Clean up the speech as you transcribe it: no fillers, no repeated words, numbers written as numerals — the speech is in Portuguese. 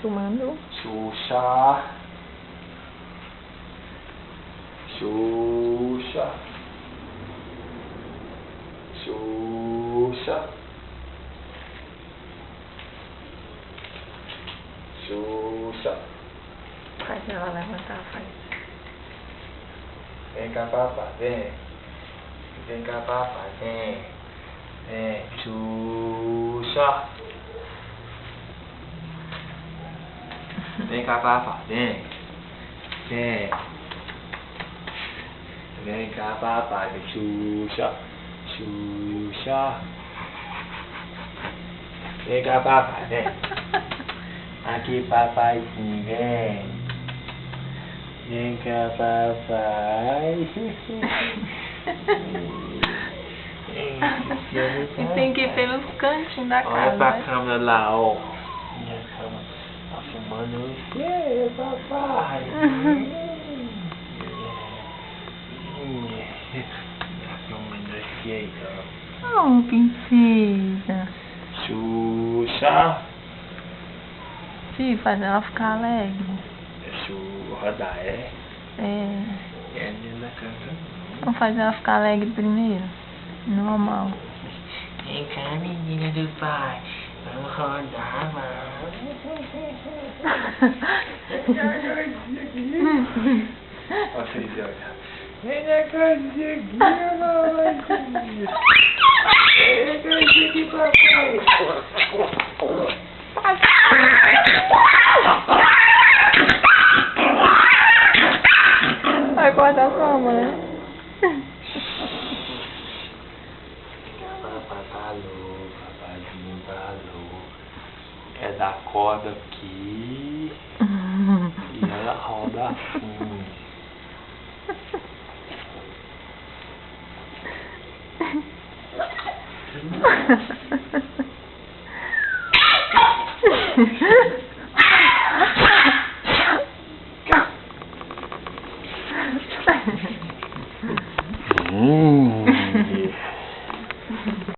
filmando. Xuxa. Xuxa. Xuxa. Xuxa. Faz ela levantar, faz. Vem cá, papai, vem. Vem cá, papai, vem. Vem. Xuxa. Vem cá, papai, vem. Vem. Vem cá, papai, vem. Xuxa. Xuxa. Vem cá, papai, vem. Aqui, papaizinho, vem. Vem cá, papai. E tem que ir pelos cantinhos da casa. Olha pra né? câmera lá, ó. Minha câmera tá filmando você, papai. Tá filmando você aí, ó. Oh, princesa. Xuxa. Sim, faz ela ficar alegre. Deixa eu rodar, é? É. É ali na câmera. Vamos fazer ela ficar alegre primeiro. Normal. Vem cá, menina do pai. Vamos rodar, mano. Olha vocês, olha. Vem na casinha aqui, mamãe. Vem na casinha aqui, papai. Vai cortar como, né? Papai tá louco, papaizinho tá louco. É dar corda aqui e ela roda assim.